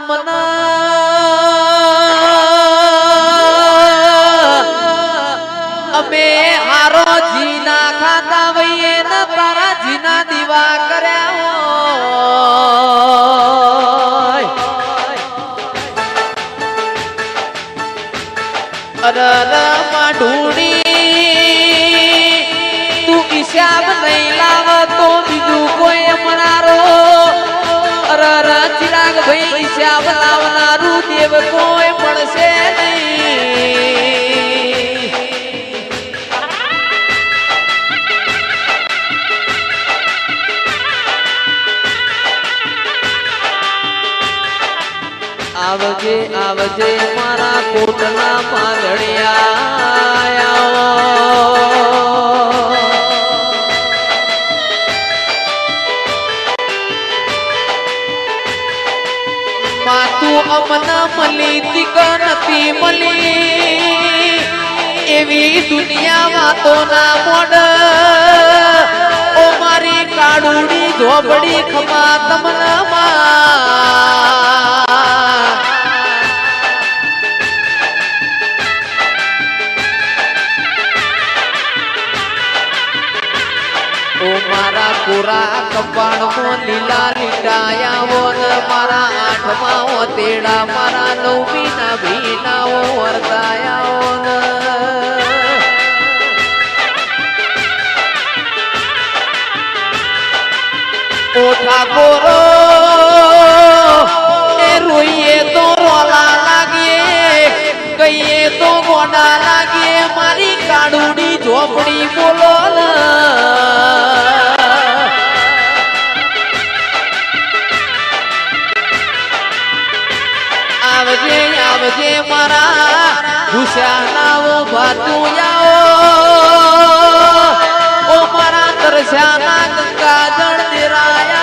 તમને અમે હારો જીના ખાતા વઈએ ને તારા જીના દીવા કર્યા અરર માઢુડી તું હિસાબ નહીં લાવ તો બીજું કોઈ અમારો અરર ચિરાગ ભાઈ હિસાબ લાવનારું દેવ કોઈ મળશે નહીં આવજે આવજે મારા કોટના પાઘડિયા માતું અમના મળી તીક નથી મળી એવી દુનિયામાં તો ના મોડ ઓ મારી કાળુડી ઝોપડી ખમા તમને મારા પૂરા કપાળમાં લીલા લીટાયાઓ ને મારા આઠમાં તેડા મારા નવમીના ભીનાઓ વર્તાયાઓ ને ઓઠા કોરો એ રોઈએ તો રોલા લાગે કહીએ તો ગોડા લાગે મારી કાળુડી ઝોપડી બોલો ને આવજે આવજે મારા ભૂસ્યાના ભાતું ઓ મારા તરસ્યાના ગંગા જળ દેરાયા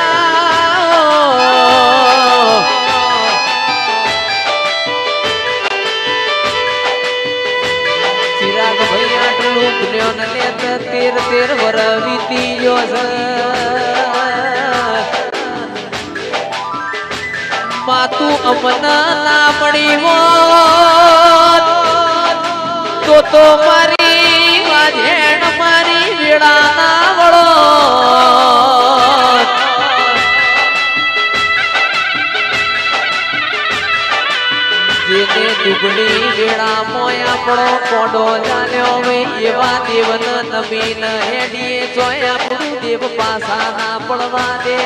ચિરાગ ભાઈ આટલું પુણ્યો ને લેત 13 વર વીતી ગયો છે માતું અમના ના પડી હોત તો મારી વાજેણ મારી વેળા ના વળો જેને દુગડી વેળા મોય આપણો કોડો ચાલ્યો વે એવા દેવન નમીન હેડીએ જોય આપણું દેવ પાસા ના પડવા દે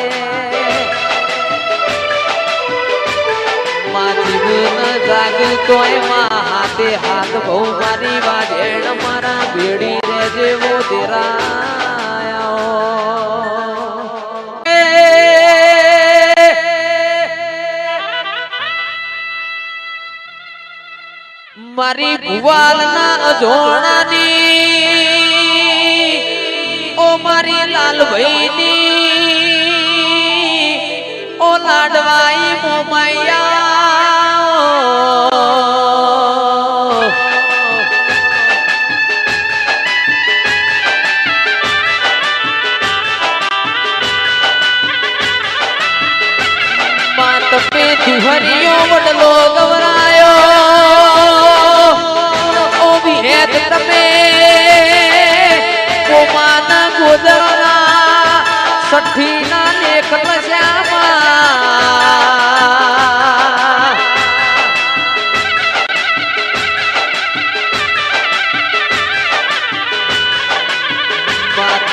જાગતોય માં હાથે હાથ બહુ મારી વાજેણ મારા ભેડી રે જેવો દેરાયો મારી ભુવાલના અજોણાની ઓ મારી લાલભાઈની ઓ લાડવાઈ મોમૈયા હરિયો વડલો ગવરાયો ઓ વિહેત તમે કોમાના ગોદરના સઠ્ઠીના લેખ લસ્યામાં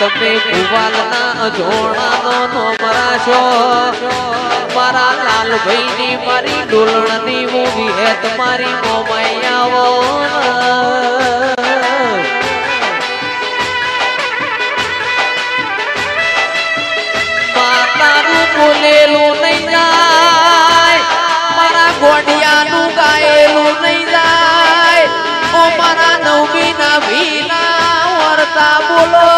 તમે ભુવાલના અજોણાનો નો મરાશો મારા લાલભાઈની મારી ડોલણની મૂવી હે તમારી મોમૈયાઓ માતાનું બોલેલું નહીં જાય મારા ગોડિયાનું ગાયેલું નહીં જાય ઓ મારા નવમીના ભીના વર્તા બોલો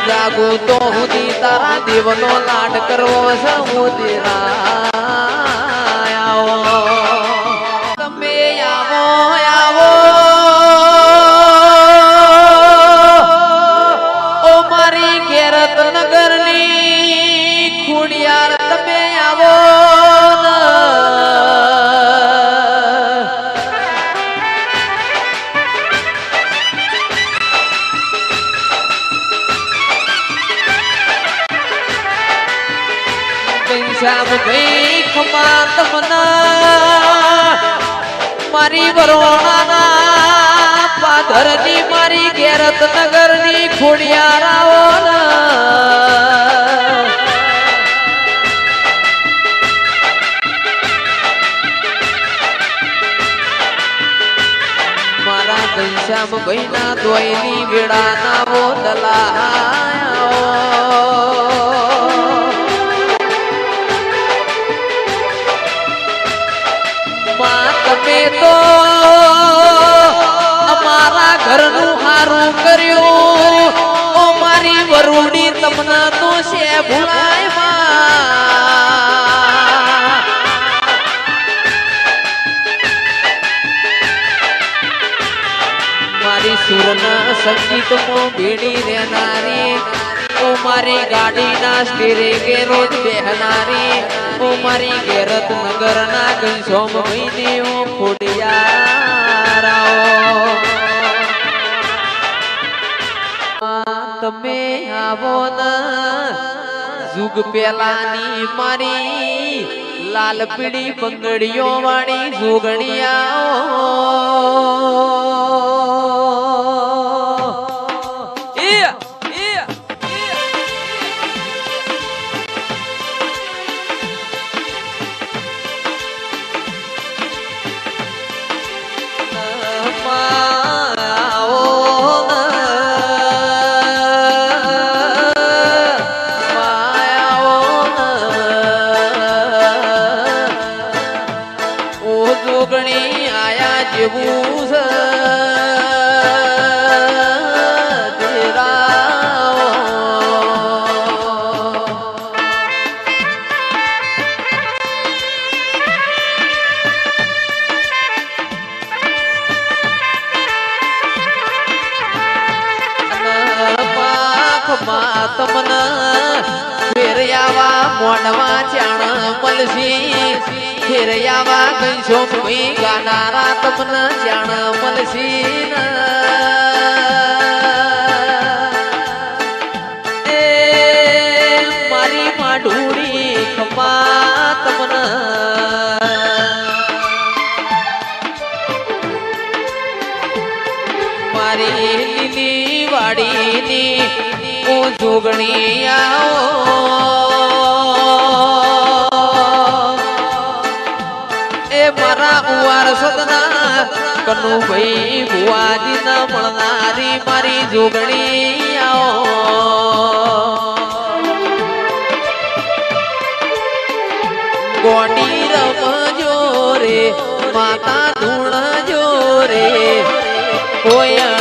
જાગો તો હુદી તારા દેવનો લાડ કરવો છે મોદીરાયો તમે આવો આવો ઘનશ્યામ ભાઈ ખમા તમના મારી વરોણાના પાધરની મારી ગેરત નગરની ખોડિયારાઓ મારા ઘનશ્યામ ભાઈ ના દોયની વેળાના વો દલાયો તમે તો અમારા ઘરનું હારું કર્યું ઓ મારી વરુડી તમને તો છે ભૂલાય મારી સુરના સંગીતમાં ભીડી રહેનારી ઓ મારી ગાડીના સ્ટીરિંગે રોજ બેહનારી ઓ મારી ગેરત નગરના ઘનશ્યામ મહિને ઓ ખોડિયારાઓ તમે આવો ના જુગ પેલાની મારી લાલ પીળી બંગડીઓ વાળી જોગણી આયા જેવું છે તમને ફેરયાવા મોઢવા ચાણ મલસી ફેરયાવા ઘનશ્યામ ભાઈ ગાનારા તમને ચાણ મલસી એ મારી માઢુડી ખમા તમને મારી લીલી વાડીની ઓ જોગણી એ મારા ઉવાર સદના કનુભાઈ ભુવાજી ના મળનારી મારી જોગણી ગોડી રમજો રે માતા ધૂણ જો રે કોઈ